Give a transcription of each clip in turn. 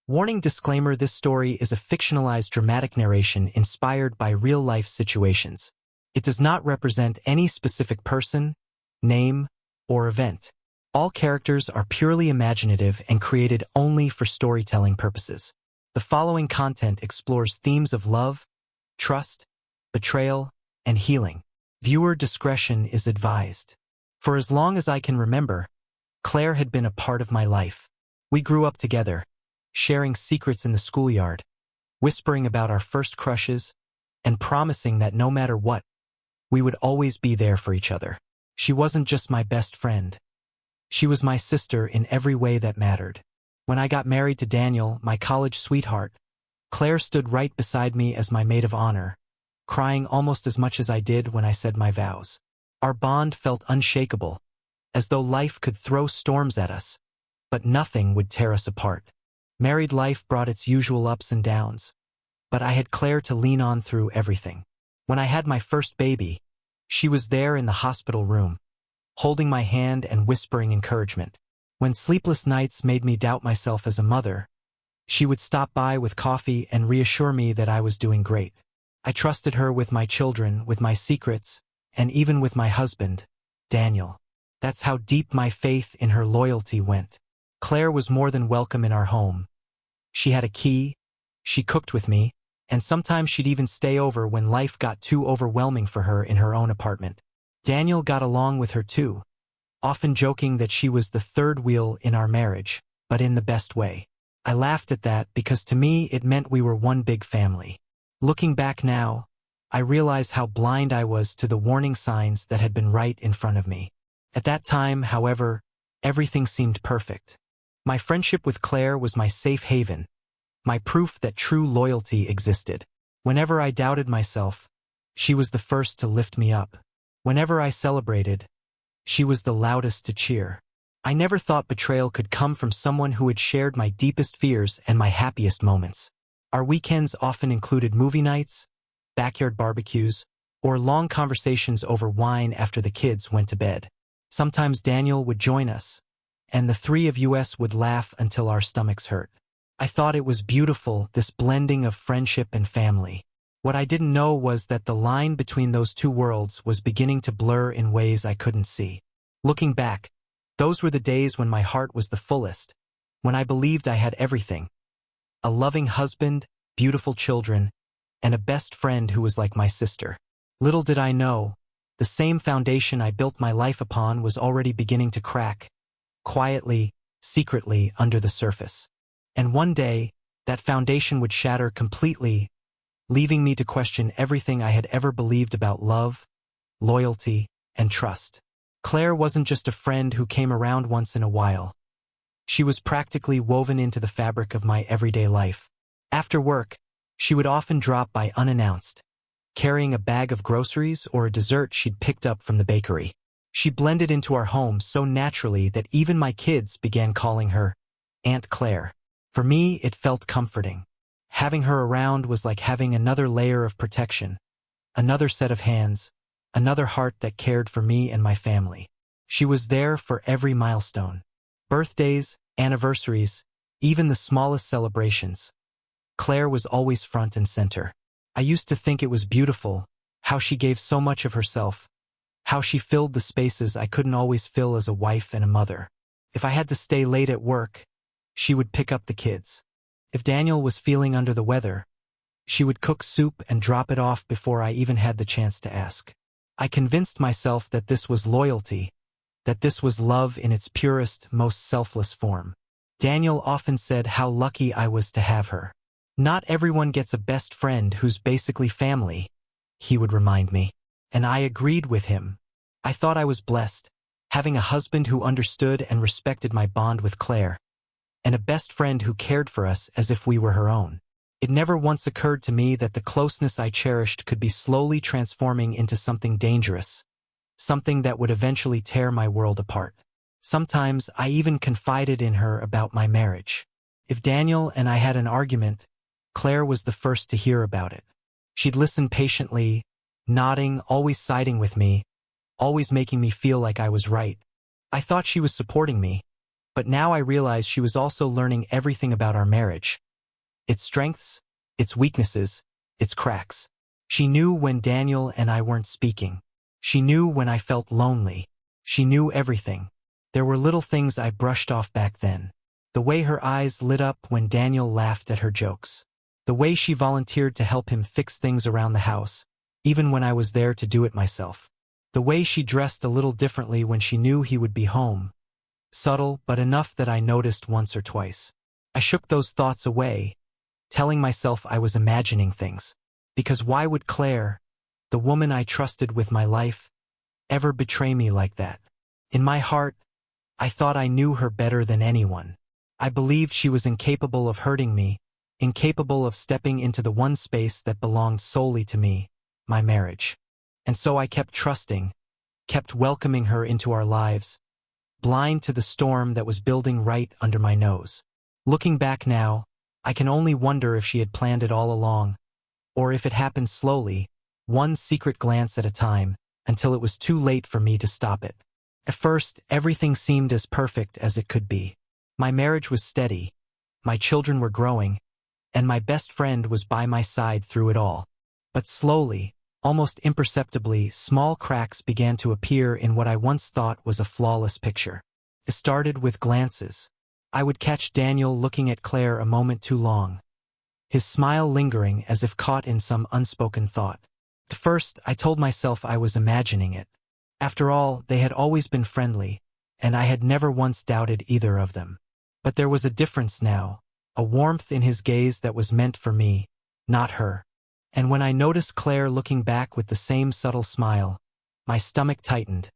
Warning disclaimer: this story is a fictionalized dramatic narration inspired by real-life situations. It does not represent any specific person, name, or event. All characters are purely imaginative and created only for storytelling purposes. The following content explores themes of love, trust, betrayal, and healing. Viewer discretion is advised. For as long as I can remember, Claire had been a part of my life. We grew up together, sharing secrets in the schoolyard, whispering about our first crushes, and promising that no matter what, we would always be there for each other. She wasn't just my best friend. She was my sister in every way that mattered. When I got married to Daniel, my college sweetheart, Claire stood right beside me as my maid of honor, crying almost as much as I did when I said my vows. Our bond felt unshakable, as though life could throw storms at us, but nothing would tear us apart. Married life brought its usual ups and downs, but I had Claire to lean on through everything. When I had my first baby, she was there in the hospital room, holding my hand and whispering encouragement. When sleepless nights made me doubt myself as a mother, she would stop by with coffee and reassure me that I was doing great. I trusted her with my children, with my secrets, and even with my husband, Daniel. That's how deep my faith in her loyalty went. Claire was more than welcome in our home. She had a key, she cooked with me, and sometimes she'd even stay over when life got too overwhelming for her in her own apartment. Daniel got along with her too, often joking that she was the third wheel in our marriage, but in the best way. I laughed at that because to me it meant we were one big family. Looking back now, I realize how blind I was to the warning signs that had been right in front of me. At that time, however, everything seemed perfect. My friendship with Claire was my safe haven, my proof that true loyalty existed. Whenever I doubted myself, she was the first to lift me up. Whenever I celebrated, she was the loudest to cheer. I never thought betrayal could come from someone who had shared my deepest fears and my happiest moments. Our weekends often included movie nights, backyard barbecues, or long conversations over wine after the kids went to bed. Sometimes Daniel would join us, and the three of us would laugh until our stomachs hurt. I thought it was beautiful, this blending of friendship and family. What I didn't know was that the line between those two worlds was beginning to blur in ways I couldn't see. Looking back, those were the days when my heart was the fullest, when I believed I had everything. A loving husband, beautiful children, and a best friend who was like my sister. Little did I know, the same foundation I built my life upon was already beginning to crack, quietly, secretly under the surface. And one day, that foundation would shatter completely, leaving me to question everything I had ever believed about love, loyalty, and trust. Claire wasn't just a friend who came around once in a while. She was practically woven into the fabric of my everyday life. After work, she would often drop by unannounced, carrying a bag of groceries or a dessert she'd picked up from the bakery. She blended into our home so naturally that even my kids began calling her Aunt Claire. For me, it felt comforting. Having her around was like having another layer of protection, another set of hands, another heart that cared for me and my family. She was there for every milestone. Birthdays, anniversaries, even the smallest celebrations. Claire was always front and center. I used to think it was beautiful, how she gave so much of herself, how she filled the spaces I couldn't always fill as a wife and a mother. If I had to stay late at work, she would pick up the kids. If Daniel was feeling under the weather, she would cook soup and drop it off before I even had the chance to ask. I convinced myself that this was loyalty, that this was love in its purest, most selfless form. Daniel often said how lucky I was to have her. Not everyone gets a best friend who's basically family, he would remind me. And I agreed with him. I thought I was blessed, having a husband who understood and respected my bond with Claire, and a best friend who cared for us as if we were her own. It never once occurred to me that the closeness I cherished could be slowly transforming into something dangerous, something that would eventually tear my world apart. Sometimes I even confided in her about my marriage. If Daniel and I had an argument, Claire was the first to hear about it. She'd listen patiently, nodding, always siding with me, always making me feel like I was right. I thought she was supporting me, But now I realized she was also learning everything about our marriage. Its strengths, its weaknesses, its cracks. She knew when Daniel and I weren't speaking. She knew when I felt lonely. She knew everything. There were little things I brushed off back then. The way her eyes lit up when Daniel laughed at her jokes. The way she volunteered to help him fix things around the house, even when I was there to do it myself. The way she dressed a little differently when she knew he would be home. Subtle, but enough that I noticed once or twice. I shook those thoughts away, telling myself I was imagining things. Because why would Claire, the woman I trusted with my life, ever betray me like that? In my heart, I thought I knew her better than anyone. I believed she was incapable of hurting me, incapable of stepping into the one space that belonged solely to me, my marriage. And so I kept trusting, kept welcoming her into our lives, blind to the storm that was building right under my nose. Looking back now, I can only wonder if she had planned it all along, or if it happened slowly, one secret glance at a time, until it was too late for me to stop it. At first, everything seemed as perfect as it could be. My marriage was steady, my children were growing, and my best friend was by my side through it all. But slowly, almost imperceptibly, small cracks began to appear in what I once thought was a flawless picture. It started with glances. I would catch Daniel looking at Claire a moment too long, his smile lingering as if caught in some unspoken thought. At first, I told myself I was imagining it. After all, they had always been friendly, and I had never once doubted either of them. But there was a difference now, a warmth in his gaze that was meant for me, not her. And when I noticed Claire looking back with the same subtle smile, my stomach tightened,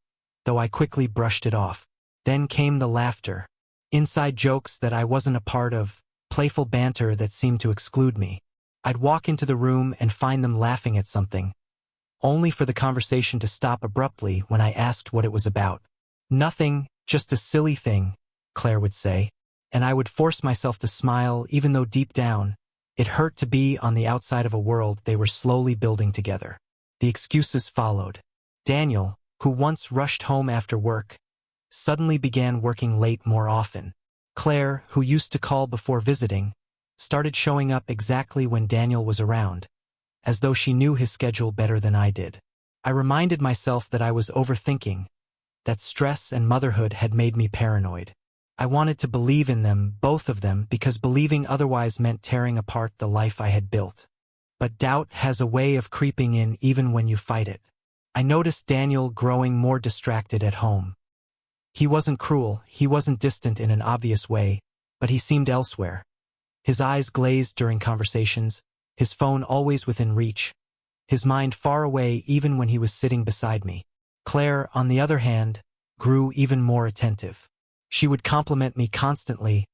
though I quickly brushed it off. Then came the laughter. Inside jokes that I wasn't a part of, playful banter that seemed to exclude me. I'd walk into the room and find them laughing at something, only for the conversation to stop abruptly when I asked what it was about. Nothing, just a silly thing, Claire would say, and I would force myself to smile even though deep down, it hurt to be on the outside of a world they were slowly building together. The excuses followed. Daniel, who once rushed home after work, suddenly began working late more often. Claire, who used to call before visiting, started showing up exactly when Daniel was around, as though she knew his schedule better than I did. I reminded myself that I was overthinking, that stress and motherhood had made me paranoid. I wanted to believe in them, both of them, because believing otherwise meant tearing apart the life I had built. But doubt has a way of creeping in even when you fight it. I noticed Daniel growing more distracted at home. He wasn't cruel, he wasn't distant in an obvious way, but he seemed elsewhere. His eyes glazed during conversations, his phone always within reach, his mind far away even when he was sitting beside me. Claire, on the other hand, grew even more attentive. She would compliment me constantly,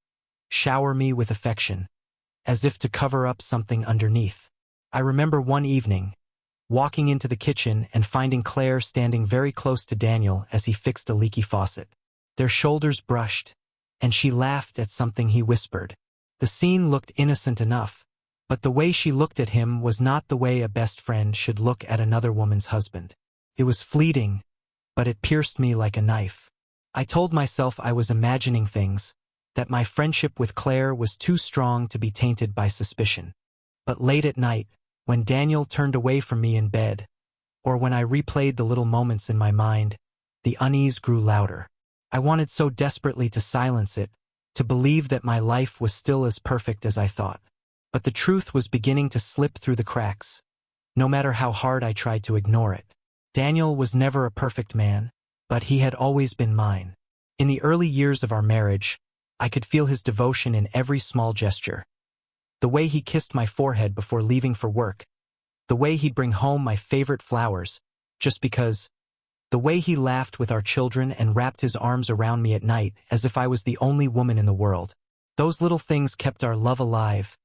shower me with affection, as if to cover up something underneath. I remember one evening, walking into the kitchen and finding Claire standing very close to Daniel as he fixed a leaky faucet. Their shoulders brushed, and she laughed at something he whispered. The scene looked innocent enough, but the way she looked at him was not the way a best friend should look at another woman's husband. It was fleeting, but it pierced me like a knife. I told myself I was imagining things, that my friendship with Claire was too strong to be tainted by suspicion. But late at night, when Daniel turned away from me in bed, or when I replayed the little moments in my mind, the unease grew louder. I wanted so desperately to silence it, to believe that my life was still as perfect as I thought. But the truth was beginning to slip through the cracks, no matter how hard I tried to ignore it. Daniel was never a perfect man, but he had always been mine. In the early years of our marriage, I could feel his devotion in every small gesture. The way he kissed my forehead before leaving for work, the way he'd bring home my favorite flowers, just because, the way he laughed with our children and wrapped his arms around me at night as if I was the only woman in the world. Those little things kept our love alive,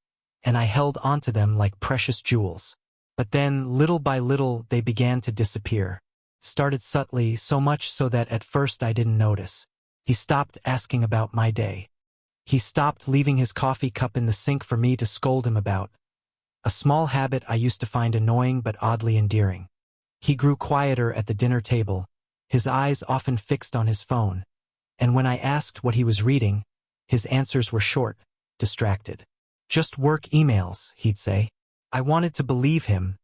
and I held onto them like precious jewels. But then, little by little, they began to disappear. Started subtly, so much so that at first I didn't notice. He stopped asking about my day. He stopped leaving his coffee cup in the sink for me to scold him about, a small habit I used to find annoying but oddly endearing. He grew quieter at the dinner table, his eyes often fixed on his phone, And when I asked what he was reading, his answers were short, distracted. Just work emails, he'd say. I wanted to believe him,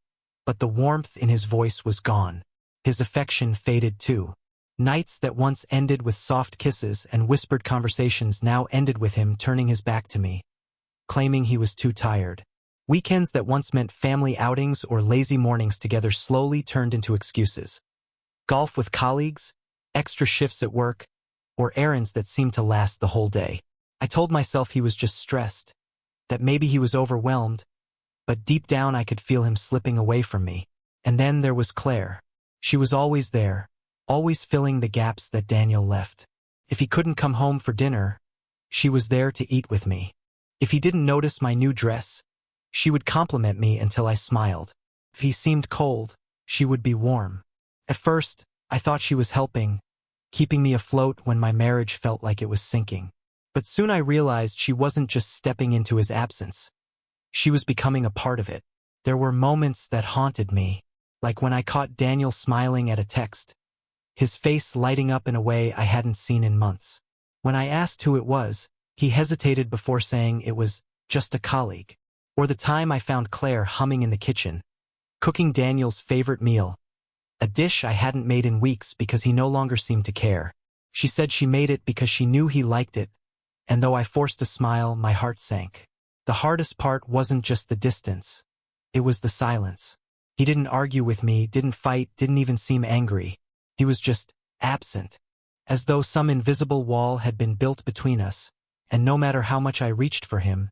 but the warmth in his voice was gone. His affection faded too. Nights that once ended with soft kisses and whispered conversations now ended with him turning his back to me, claiming he was too tired. Weekends that once meant family outings or lazy mornings together slowly turned into excuses. Golf with colleagues, extra shifts at work, or errands that seemed to last the whole day. I told myself he was just stressed, that maybe he was overwhelmed, but deep down I could feel him slipping away from me. And then there was Claire. She was always there, always filling the gaps that Daniel left. If he couldn't come home for dinner, she was there to eat with me. If he didn't notice my new dress, she would compliment me until I smiled. If he seemed cold, she would be warm. At first, I thought she was helping, keeping me afloat when my marriage felt like it was sinking. But soon I realized she wasn't just stepping into his absence. She was becoming a part of it. There were moments that haunted me, like when I caught Daniel smiling at a text, his face lighting up in a way I hadn't seen in months. When I asked who it was, he hesitated before saying it was just a colleague. Or the time I found Claire humming in the kitchen, cooking Daniel's favorite meal, a dish I hadn't made in weeks because he no longer seemed to care. She said she made it because she knew he liked it, and though I forced a smile, my heart sank. The hardest part wasn't just the distance. It was the silence. He didn't argue with me, didn't fight, didn't even seem angry. He was just absent, as though some invisible wall had been built between us, and no matter how much I reached for him,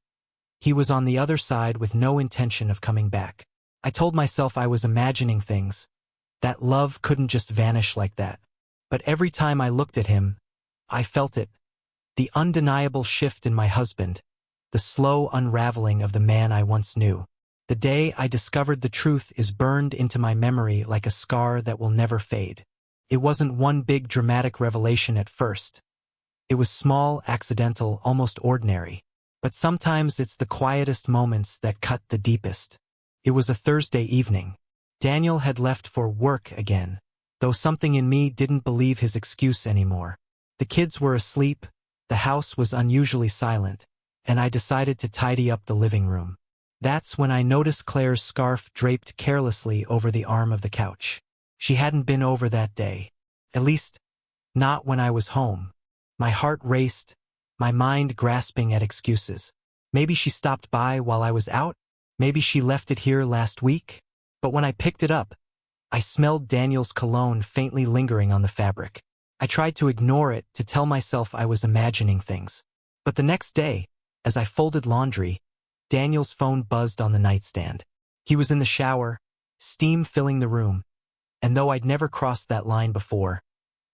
he was on the other side with no intention of coming back. I told myself I was imagining things, that love couldn't just vanish like that. But every time I looked at him, I felt it. The undeniable shift in my husband, the slow unraveling of the man I once knew. The day I discovered the truth is burned into my memory like a scar that will never fade. It wasn't one big dramatic revelation at first. It was small, accidental, almost ordinary. But sometimes it's the quietest moments that cut the deepest. It was a Thursday evening. Daniel had left for work again, though something in me didn't believe his excuse anymore. The kids were asleep, the house was unusually silent, and I decided to tidy up the living room. That's when I noticed Claire's scarf draped carelessly over the arm of the couch. She hadn't been over that day. At least, not when I was home. My heart raced, my mind grasping at excuses. Maybe she stopped by while I was out? Maybe she left it here last week? But when I picked it up, I smelled Daniel's cologne faintly lingering on the fabric. I tried to ignore it, to tell myself I was imagining things. But the next day, as I folded laundry, Daniel's phone buzzed on the nightstand. He was in the shower, steam filling the room, and though I'd never crossed that line before,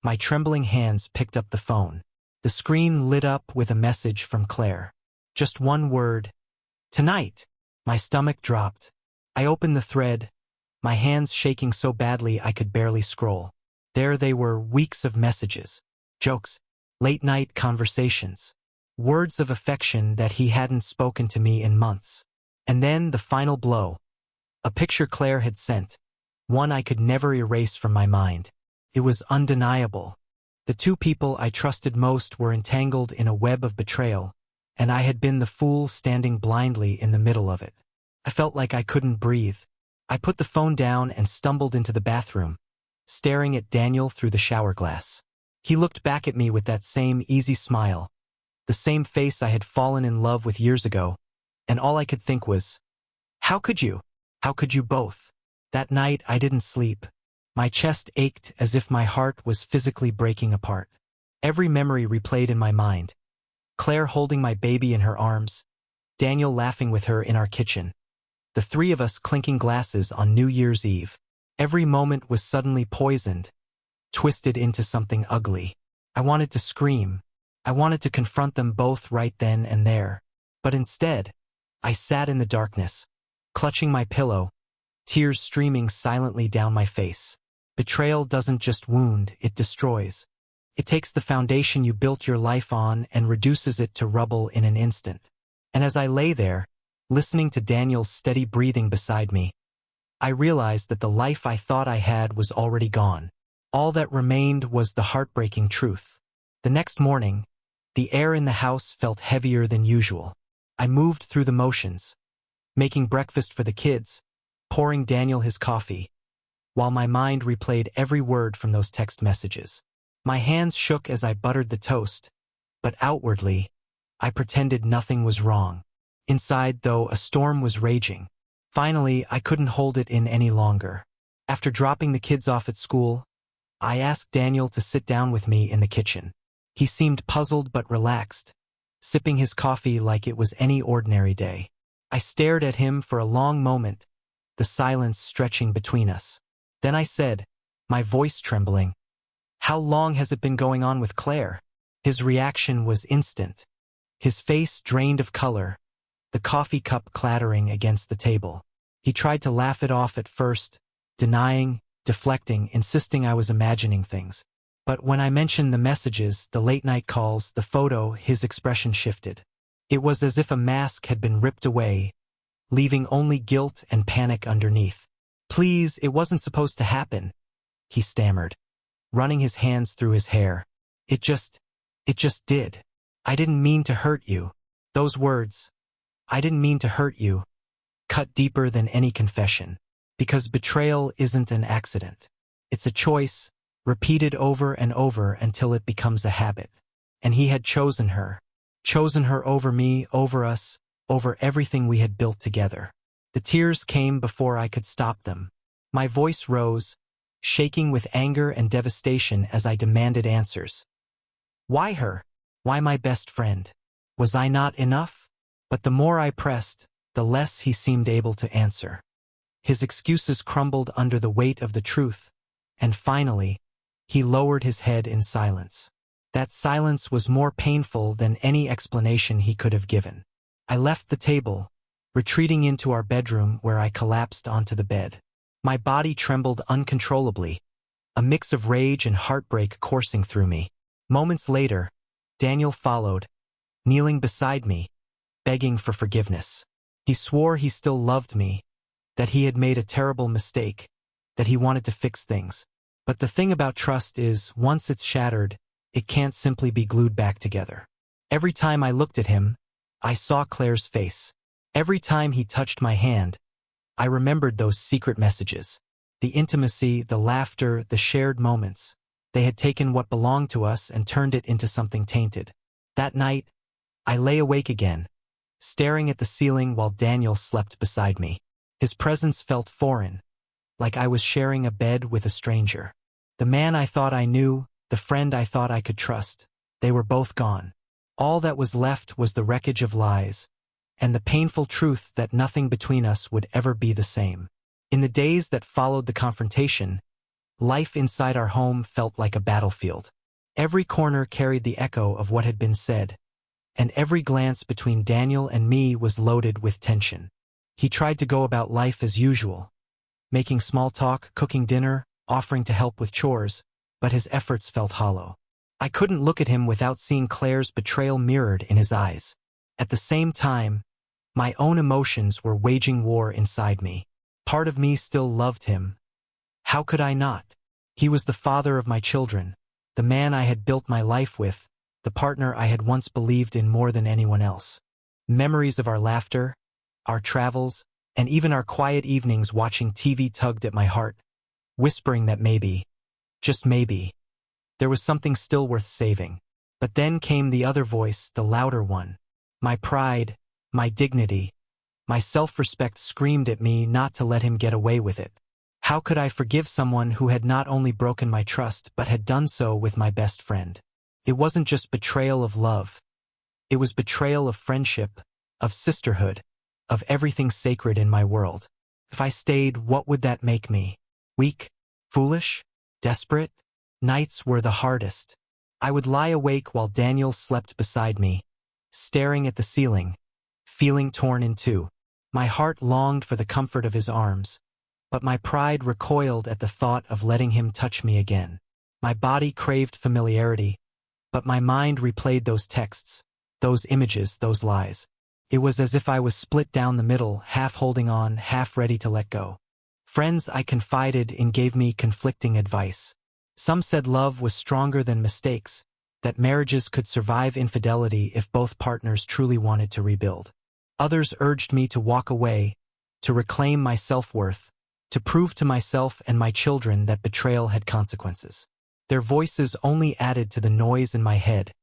my trembling hands picked up the phone. The screen lit up with a message from Claire. Just one word, "Tonight." My stomach dropped. I opened the thread, my hands shaking so badly I could barely scroll. There they were, weeks of messages, jokes, late-night conversations, words of affection that he hadn't spoken to me in months. And then the final blow. A picture Claire had sent, one I could never erase from my mind. It was undeniable. The two people I trusted most were entangled in a web of betrayal, and I had been the fool standing blindly in the middle of it. I felt like I couldn't breathe. I put the phone down and stumbled into the bathroom, staring at Daniel through the shower glass. He looked back at me with that same easy smile, the same face I had fallen in love with years ago, and all I could think was, how could you? How could you both? That night I didn't sleep. My chest ached as if my heart was physically breaking apart. Every memory replayed in my mind. Claire holding my baby in her arms, Daniel laughing with her in our kitchen, the three of us clinking glasses on New Year's Eve. Every moment was suddenly poisoned, twisted into something ugly. I wanted to scream. I wanted to confront them both right then and there. But instead, I sat in the darkness, clutching my pillow, tears streaming silently down my face. Betrayal doesn't just wound, it destroys. It takes the foundation you built your life on and reduces it to rubble in an instant. And as I lay there, listening to Daniel's steady breathing beside me, I realized that the life I thought I had was already gone. All that remained was the heartbreaking truth. The next morning, the air in the house felt heavier than usual. I moved through the motions, making breakfast for the kids, pouring Daniel his coffee, while my mind replayed every word from those text messages. My hands shook as I buttered the toast, but outwardly, I pretended nothing was wrong. Inside, though, a storm was raging. Finally, I couldn't hold it in any longer. After dropping the kids off at school, I asked Daniel to sit down with me in the kitchen. He seemed puzzled but relaxed, sipping his coffee like it was any ordinary day. I stared at him for a long moment, the silence stretching between us. Then I said, my voice trembling, "How long has it been going on with Claire?" His reaction was instant. His face drained of color, the coffee cup clattering against the table. He tried to laugh it off at first, denying, deflecting, insisting I was imagining things. But when I mentioned the messages, the late-night calls, the photo, his expression shifted. It was as if a mask had been ripped away, leaving only guilt and panic underneath. "Please, it wasn't supposed to happen," he stammered, running his hands through his hair. It just did. I didn't mean to hurt you." Those words, "I didn't mean to hurt you," cut deeper than any confession. Because betrayal isn't an accident. It's a choice, repeated over and over until it becomes a habit. And he had chosen her over me, over us, over everything we had built together. The tears came before I could stop them. My voice rose, shaking with anger and devastation as I demanded answers. Why her? Why my best friend? Was I not enough? But the more I pressed, the less he seemed able to answer. His excuses crumbled under the weight of the truth, and finally, he lowered his head in silence. That silence was more painful than any explanation he could have given. I left the table, retreating into our bedroom where I collapsed onto the bed. My body trembled uncontrollably, a mix of rage and heartbreak coursing through me. Moments later, Daniel followed, kneeling beside me, begging for forgiveness. He swore he still loved me, that he had made a terrible mistake, that he wanted to fix things. But the thing about trust is, once it's shattered, it can't simply be glued back together. Every time I looked at him, I saw Claire's face. Every time he touched my hand, I remembered those secret messages. The intimacy, the laughter, the shared moments. They had taken what belonged to us and turned it into something tainted. That night, I lay awake again, staring at the ceiling while Daniel slept beside me. His presence felt foreign, like I was sharing a bed with a stranger. The man I thought I knew, the friend I thought I could trust, they were both gone. All that was left was the wreckage of lies, and the painful truth that nothing between us would ever be the same. In the days that followed the confrontation, life inside our home felt like a battlefield. Every corner carried the echo of what had been said, and every glance between Daniel and me was loaded with tension. He tried to go about life as usual, making small talk, cooking dinner, offering to help with chores, but his efforts felt hollow. I couldn't look at him without seeing Claire's betrayal mirrored in his eyes. At the same time, my own emotions were waging war inside me. Part of me still loved him. How could I not? He was the father of my children, the man I had built my life with, the partner I had once believed in more than anyone else. Memories of our laughter, our travels, and even our quiet evenings watching TV tugged at my heart, whispering that maybe, just maybe, there was something still worth saving. But then came the other voice, the louder one. My pride, my dignity, my self-respect screamed at me not to let him get away with it. How could I forgive someone who had not only broken my trust but had done so with my best friend? It wasn't just betrayal of love. It was betrayal of friendship, of sisterhood, of everything sacred in my world. If I stayed, what would that make me? Weak? Foolish? Desperate? Nights were the hardest. I would lie awake while Daniel slept beside me, staring at the ceiling, feeling torn in two. My heart longed for the comfort of his arms, but my pride recoiled at the thought of letting him touch me again. My body craved familiarity, but my mind replayed those texts, those images, those lies. It was as if I was split down the middle, half holding on, half ready to let go. Friends I confided in gave me conflicting advice. Some said love was stronger than mistakes, that marriages could survive infidelity if both partners truly wanted to rebuild. Others urged me to walk away, to reclaim my self-worth, to prove to myself and my children that betrayal had consequences. Their voices only added to the noise in my head,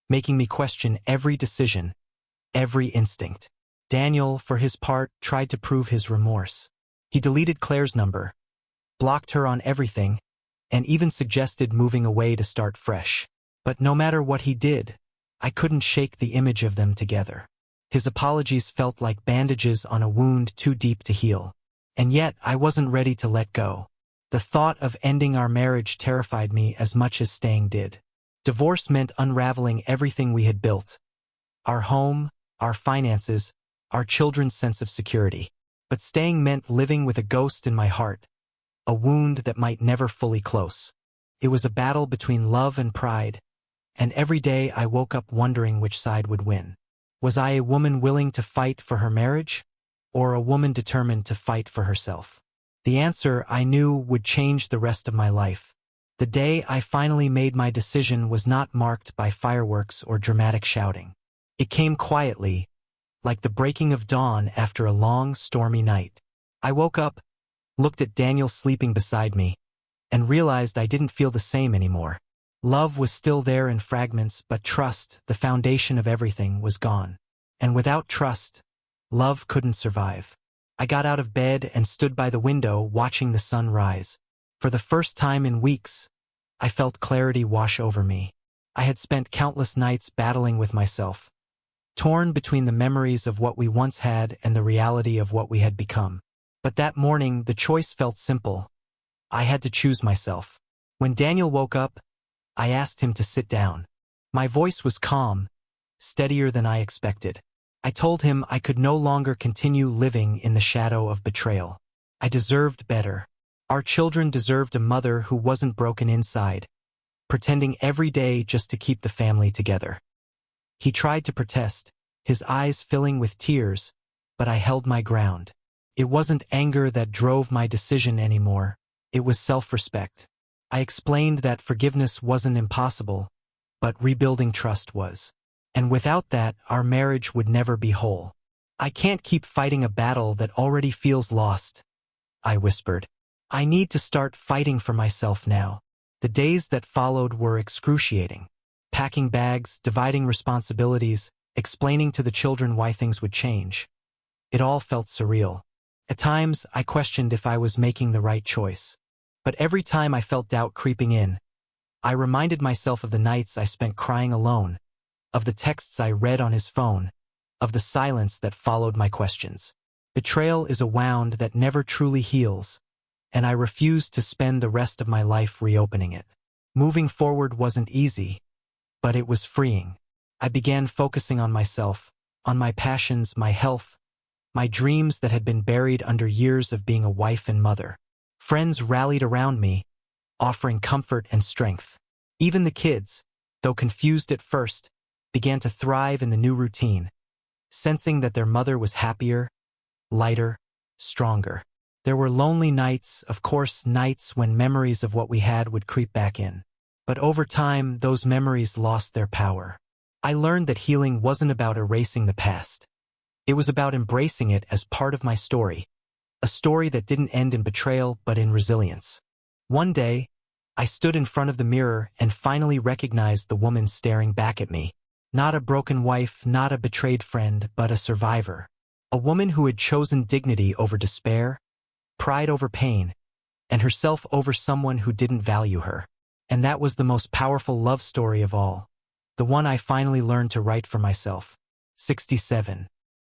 making me question every decision, every instinct. Daniel, for his part, tried to prove his remorse. He deleted Claire's number, blocked her on everything, and even suggested moving away to start fresh. But no matter what he did, I couldn't shake the image of them together. His apologies felt like bandages on a wound too deep to heal. And yet, I wasn't ready to let go. The thought of ending our marriage terrified me as much as staying did. Divorce meant unraveling everything we had built. Our home, our finances, our children's sense of security. But staying meant living with a ghost in my heart, a wound that might never fully close. It was a battle between love and pride, and every day I woke up wondering which side would win. Was I a woman willing to fight for her marriage, or a woman determined to fight for herself? The answer, I knew, would change the rest of my life. The day I finally made my decision was not marked by fireworks or dramatic shouting. It came quietly, like the breaking of dawn after a long, stormy night. I woke up, looked at Daniel sleeping beside me, and realized I didn't feel the same anymore. Love was still there in fragments, but trust, the foundation of everything, was gone. And without trust, love couldn't survive. I got out of bed and stood by the window watching the sun rise. For the first time in weeks, I felt clarity wash over me. I had spent countless nights battling with myself, torn between the memories of what we once had and the reality of what we had become. But that morning, the choice felt simple. I had to choose myself. When Daniel woke up, I asked him to sit down. My voice was calm, steadier than I expected. I told him I could no longer continue living in the shadow of betrayal. I deserved better. Our children deserved a mother who wasn't broken inside, pretending every day just to keep the family together. He tried to protest, his eyes filling with tears, but I held my ground. It wasn't anger that drove my decision anymore. It was self-respect. I explained that forgiveness wasn't impossible, but rebuilding trust was. And without that, our marriage would never be whole. I can't keep fighting a battle that already feels lost, I whispered. I need to start fighting for myself now. The days that followed were excruciating. Packing bags, dividing responsibilities, explaining to the children why things would change. It all felt surreal. At times, I questioned if I was making the right choice. But every time I felt doubt creeping in, I reminded myself of the nights I spent crying alone, of the texts I read on his phone, of the silence that followed my questions. Betrayal is a wound that never truly heals, and I refused to spend the rest of my life reopening it. Moving forward wasn't easy, but it was freeing. I began focusing on myself, on my passions, my health, my dreams that had been buried under years of being a wife and mother. Friends rallied around me, offering comfort and strength. Even the kids, though confused at first, began to thrive in the new routine, sensing that their mother was happier, lighter, stronger. There were lonely nights, of course, nights when memories of what we had would creep back in. But over time, those memories lost their power. I learned that healing wasn't about erasing the past. It was about embracing it as part of my story, a story that didn't end in betrayal but in resilience. One day, I stood in front of the mirror and finally recognized the woman staring back at me. Not a broken wife, not a betrayed friend, but a survivor. A woman who had chosen dignity over despair, pride over pain, and herself over someone who didn't value her. And that was the most powerful love story of all, the one I finally learned to write for myself. 67.